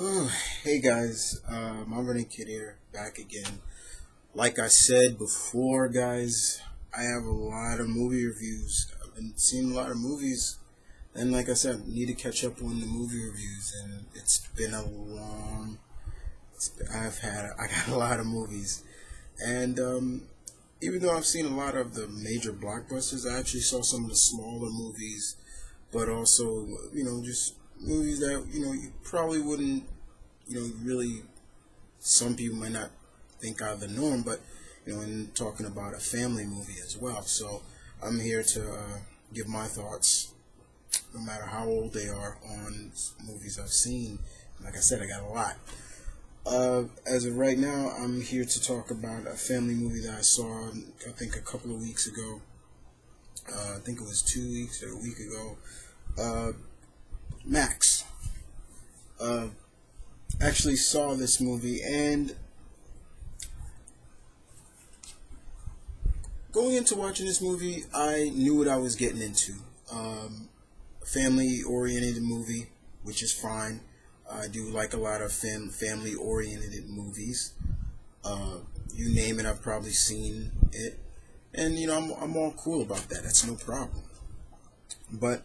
Oh, hey guys, M.V.K here, back again. Like I said before, guys, I have a lot of movie reviews. I've been seeing a lot of movies, and like I said, need to catch up on the movie reviews. And it's been a long. I got a lot of movies, and even though I've seen a lot of the major blockbusters, I actually saw some of the smaller movies, but also just movies that you probably wouldn't really some people might not think out of the norm, but in talking about a family movie as well. So I'm here to give my thoughts, no matter how old they are, on movies I've seen. Like I said, I got a lot. As of right now, I'm here to talk about a family movie that I saw, I think, a couple of weeks ago. I think it was 2 weeks or a week ago. Uh, Max. Uh, Actually saw this movie, and going into watching this movie, I knew what I was getting into. Family-oriented movie, which is fine. I do like a lot of family-oriented movies. You name it, I've probably seen it, and I'm all cool about that. That's no problem. But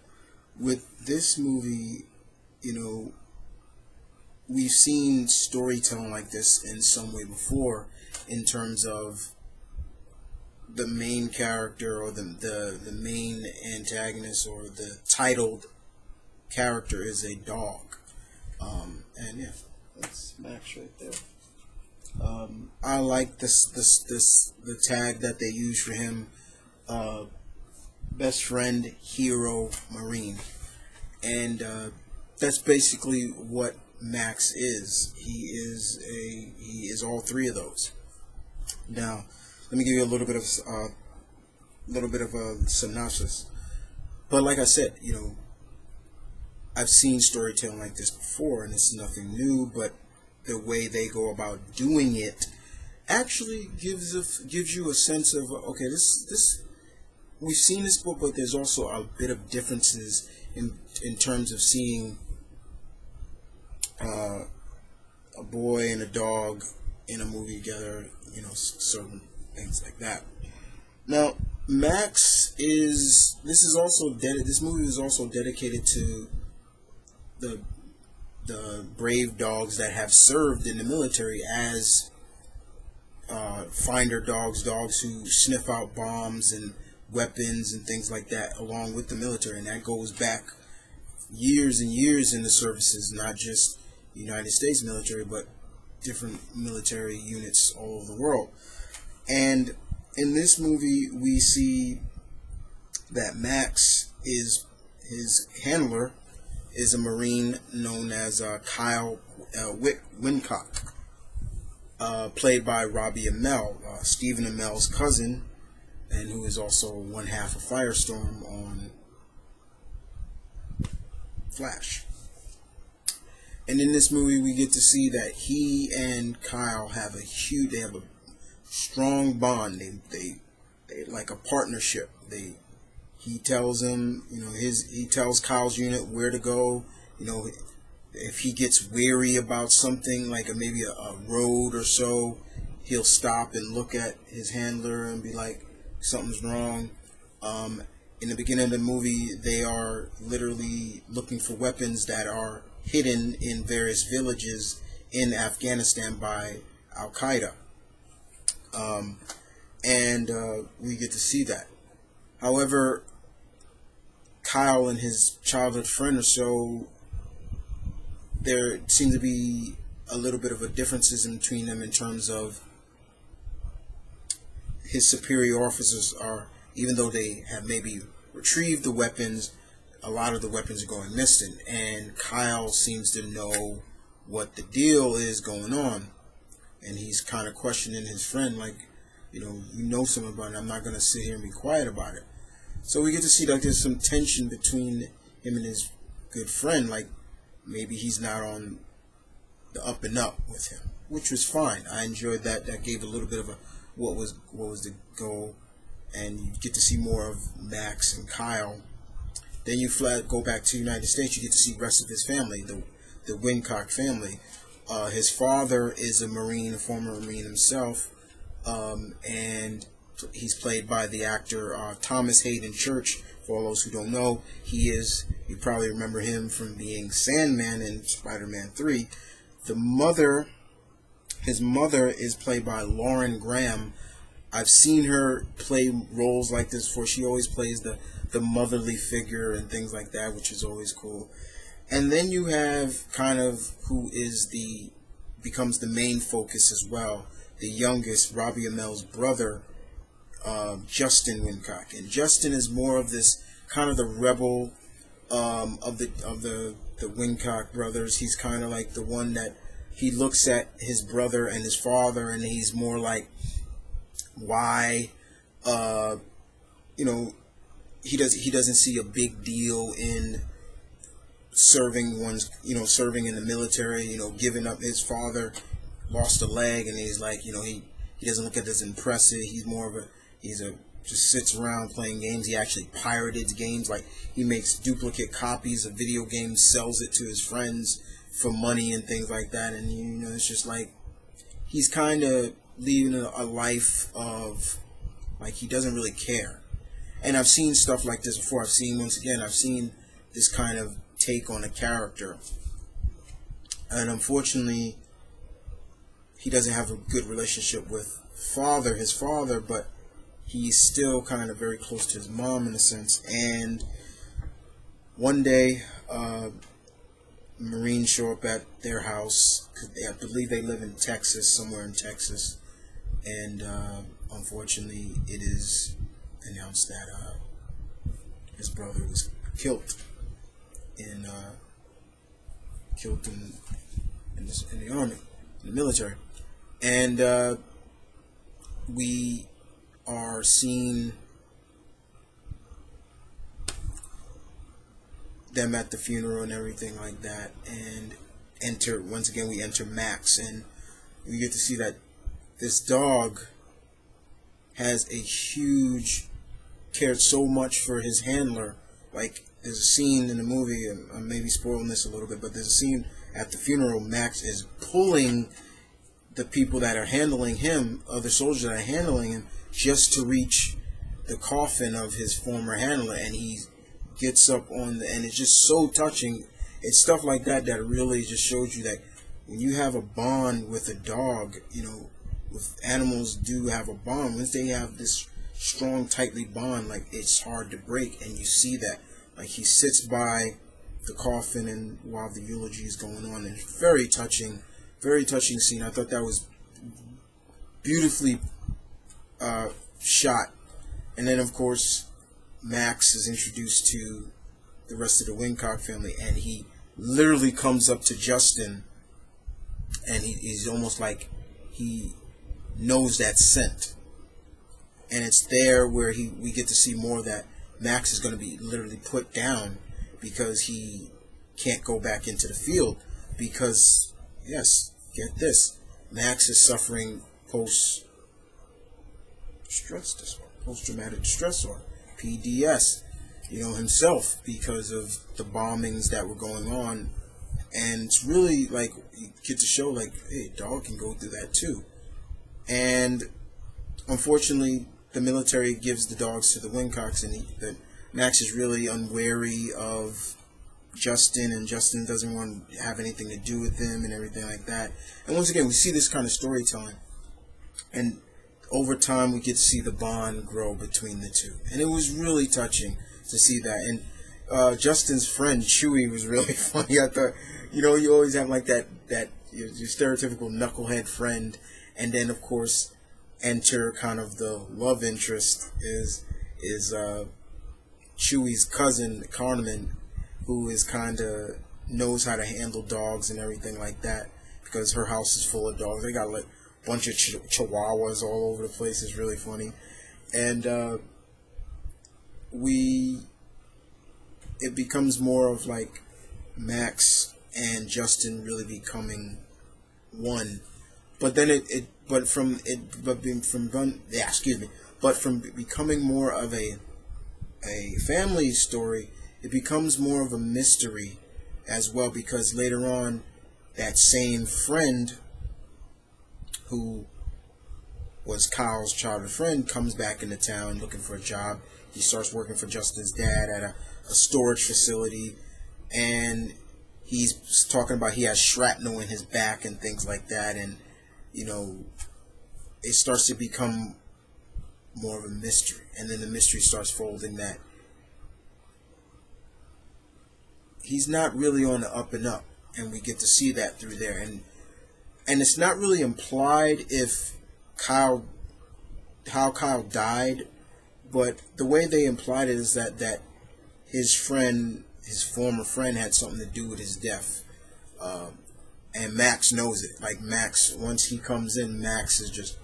with this movie, you know, we've seen storytelling like this in some way before, in terms of the main character or the main antagonist or the titled character is a dog. And yeah, that's Max right there. I like this the tag that they use for him, uh, best friend, hero, marine, and that's basically what Max is. He is all three of those. Now, let me give you a little bit of a synopsis. But like I said, I've seen storytelling like this before, and it's nothing new. But the way they go about doing it actually gives you a sense of, okay, this we've seen this book, but there's also a bit of differences in terms of seeing uh, a boy and a dog in a movie together. Certain things like that. Now, Max is this is also this movie is also dedicated to the the brave dogs that have served in the military as finder dogs, dogs who sniff out bombs and weapons and things like that, along with the military, and that goes back years and years in the services, not just the United States military, but different military units all over the world. And in this movie, we see that Max is his handler is a Marine known as Kyle Wincock, played by Robbie Amell, Stephen Amell's cousin, and who is also one half of Firestorm on Flash. And in this movie, we get to see that he and Kyle they have a strong bond. They like a partnership. He tells him, he tells Kyle's unit where to go. If he gets weary about something like maybe a road or so, he'll stop and look at his handler and be like, something's wrong. In the beginning of the movie, they are literally looking for weapons that are hidden in various villages in Afghanistan by Al Qaeda. And we get to see that. However, Kyle and his childhood friend or so, there seems to be a little bit of a differences in between them in terms of his superior officers are, even though they have maybe retrieved the weapons, a lot of the weapons are going missing, and Kyle seems to know what the deal is going on, and he's kind of questioning his friend, like, you know something about it. I'm not going to sit here and be quiet about it. So we get to see like there's some tension between him and his good friend, like maybe he's not on the up and up with him, which was fine. I enjoyed that. That gave a little bit of a what was the goal, and you get to see more of Max and Kyle. Then you go back to the United States. You get to see the rest of his family, the Wincock family. His father is a Marine, a former Marine himself, and he's played by the actor Thomas Hayden Church. For all those who don't know, you probably remember him from being Sandman in Spider-Man 3. The mother, his mother is played by Lauren Graham. I've seen her play roles like this before. She always plays the motherly figure and things like that, which is always cool. And then you have kind of becomes the main focus as well. The youngest, Robbie Amel's brother, Justin Wincock, and Justin is more of this kind of the rebel of the Wincock brothers. He's kind of like the one that he looks at his brother and his father, and he's more like, why, you know, he doesn't see a big deal in serving serving in the military, giving up. His father lost a leg, and he's like, he doesn't look at this impressive. He's more of a just sits around playing games. He actually pirated games. Like, he makes duplicate copies of video games, sells it to his friends for money and things like that. And it's just like he's kind of leading a life of, like, he doesn't really care. And I've seen stuff like this before. I've seen this kind of take on a character, and unfortunately he doesn't have a good relationship with his father, but he's still kind of very close to his mom in a sense. And one day Marines show up at their house. I believe they live in Texas, somewhere in Texas, and unfortunately it is announced that his brother was killed in the army, in the military. And we are seeing them at the funeral and everything like that, and we enter Max, and we get to see that this dog cared so much for his handler. Like, there's a scene in the movie, and I'm maybe spoiling this a little bit, but there's a scene at the funeral. Max is pulling the people that are handling him, other soldiers that are handling him, just to reach the coffin of his former handler, and he gets up and it's just so touching. It's stuff like that that really just shows you that when you have a bond with a dog, with animals do have a bond. Once they have this strong, tightly bond, like, it's hard to break, and you see that. Like, he sits by the coffin and while the eulogy is going on, and it's very touching scene. I thought that was beautifully shot. And then, of course, Max is introduced to the rest of the Wincock family, and he literally comes up to Justin, and he's almost like he knows that scent. And it's there where we get to see more that Max is going to be literally put down because he can't go back into the field because, yes, get this, Max is suffering post-traumatic stress disorder, PDS, himself, because of the bombings that were going on. And it's really like, you get to show, like, hey, a dog can go through that too. And unfortunately, the military gives the dogs to the Wincocks, and Max is really unwary of Justin, and Justin doesn't want to have anything to do with him and everything like that. And once again, we see this kind of storytelling, and over time we get to see the bond grow between the two, and it was really touching to see that. And Justin's friend Chewie was really funny. I thought, you always have like that your stereotypical knucklehead friend, and then of course enter kind of the love interest is Chewie's cousin Carmen, who is kind of knows how to handle dogs and everything like that, because her house is full of dogs. They got like a bunch of chihuahuas all over the place. It's really funny. And it becomes more of like Max and Justin really becoming one. But then from becoming more of a family story, it becomes more of a mystery as well, because later on, that same friend who was Kyle's childhood friend comes back into town looking for a job. He starts working for Justin's dad at a storage facility, and he's talking about he has shrapnel in his back and things like that, and you know, it starts to become more of a mystery, and then the mystery starts folding that he's not really on the up and up, and we get to see that through there, and it's not really implied if Kyle how Kyle died, but the way they implied it is that his friend, his former friend, had something to do with his death. Um, and Max knows it. Like Max, once he comes in, Max is just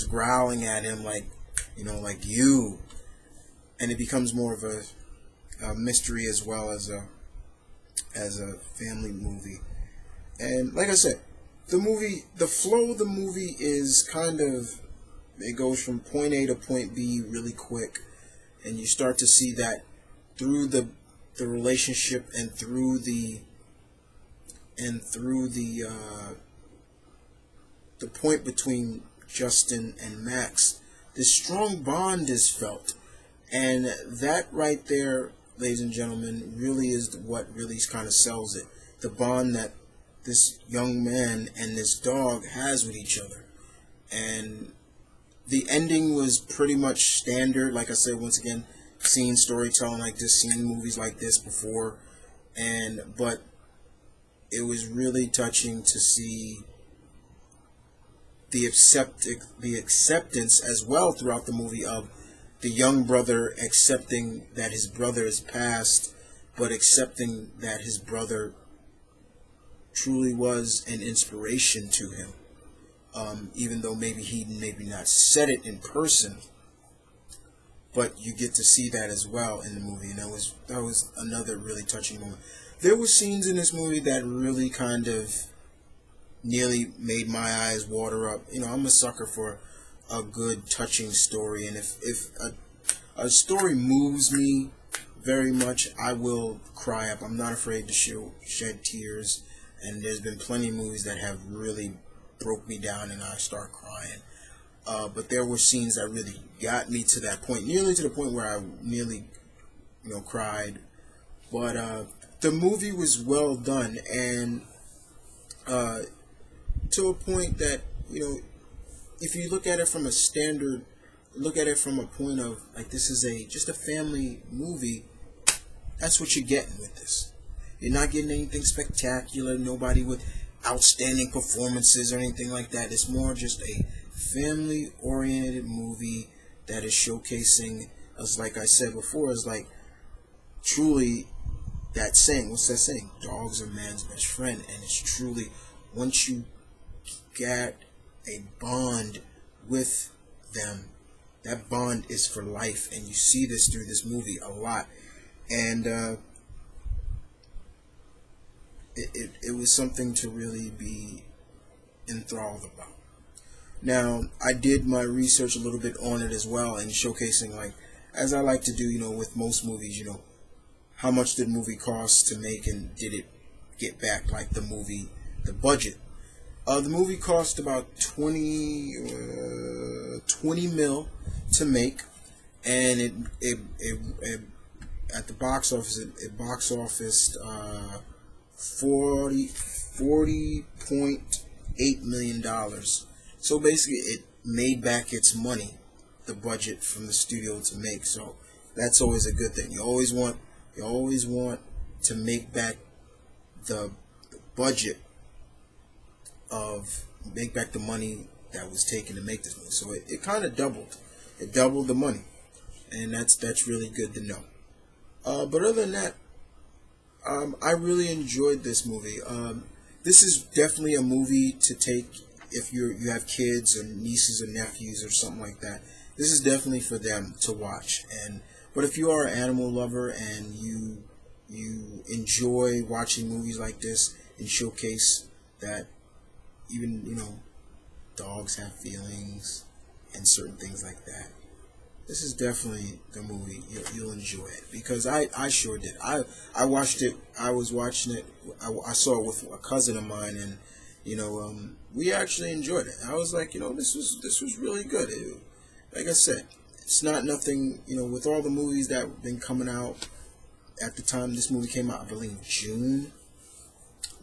growling at him like, like you, and it becomes more of a mystery as well as a family movie. And like I said, the flow of the movie is kind of, it goes from point A to point B really quick, and you start to see that through the relationship and through the point between Justin and Max, this strong bond is felt, and that right there, ladies and gentlemen, really is what really kind of sells it. The bond that this young man and this dog has with each other, and the ending was pretty much standard. Like I said, once again, seen storytelling like this, seen movies like this before, but it was really touching to see the acceptance as well throughout the movie of the young brother accepting that his brother is passed, but accepting that his brother truly was an inspiration to him. Even though maybe he maybe not said it in person, but you get to see that as well in the movie, and that was another really touching moment. There were scenes in this movie that really kind of nearly made my eyes water up. I'm a sucker for a good, touching story, and if a story moves me very much, I will cry up. I'm not afraid to shed tears, and there's been plenty of movies that have really broke me down and I start crying. But there were scenes that really got me to that point, nearly to the point where I nearly, cried. But the movie was well done, and to a point that, if you look at it from a standard, look at it from a point of like this is just a family movie. That's what you're getting with this. You're not getting anything spectacular, nobody with outstanding performances or anything like that. It's more just a family-oriented movie that is showcasing, as like I said before, is like truly that saying. What's that saying? Dogs are man's best friend, and it's truly once you get a bond with them, that bond is for life, and you see this through this movie a lot, and it was something to really be enthralled about. Now, I did my research a little bit on it as well, and showcasing, like, as I like to do, with most movies, how much did the movie cost to make, and did it get back, like, the budget. The movie cost about 20 mil to make, and it at the box office, it box officed 40.8 million dollars. So basically, it made back its money, the budget from the studio to make. So that's always a good thing. You always want to make back the budget make back the money that was taken to make this movie. So it kind of doubled. It doubled the money, and that's really good to know. But other than that, I really enjoyed this movie. This is definitely a movie to take if you have kids or nieces or nephews or something like that. This is definitely for them to watch. But if you are an animal lover and you enjoy watching movies like this and showcase that even dogs have feelings and certain things like that, this is definitely the movie you'll enjoy it, because I sure did. I watched it. I was watching it. I saw it with a cousin of mine, and we actually enjoyed it. I was like, this was really good. Like I said, it's not nothing. With all the movies that have been coming out at the time this movie came out, I believe June,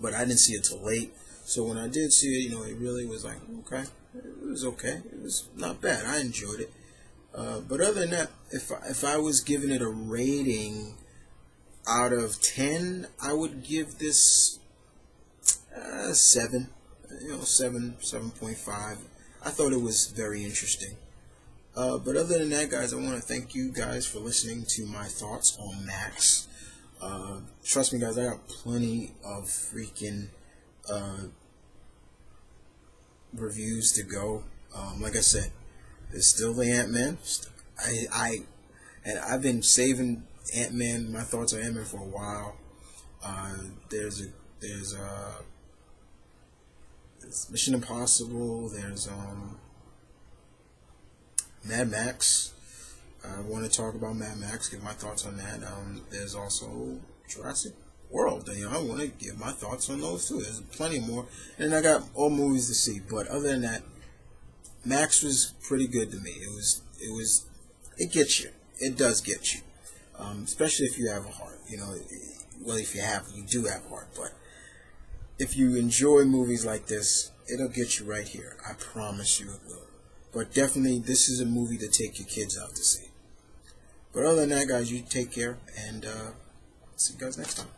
but I didn't see it till late. So when I did see it, it really was like, okay, it was okay. It was not bad. I enjoyed it. But other than that, if I was giving it a rating out of 10, I would give this 7. 7.5. I thought it was very interesting. But other than that, guys, I want to thank you guys for listening to my thoughts on Max. Trust me, guys, I got plenty of freaking reviews to go. Like I said, there's still the Ant-Man. I've been saving Ant-Man, my thoughts on Ant-Man for a while. There's Mission Impossible. There's Mad Max. I want to talk about Mad Max, give my thoughts on that. There's also Jurassic World. I want to give my thoughts on those too. There's plenty more, and I got all movies to see. But other than that, Max was pretty good to me. It gets you. It does get you, especially if you have a heart. Well, if you do have a heart. But if you enjoy movies like this, it'll get you right here. I promise you it will. But definitely, this is a movie to take your kids out to see. But other than that, guys, you take care, and see you guys next time.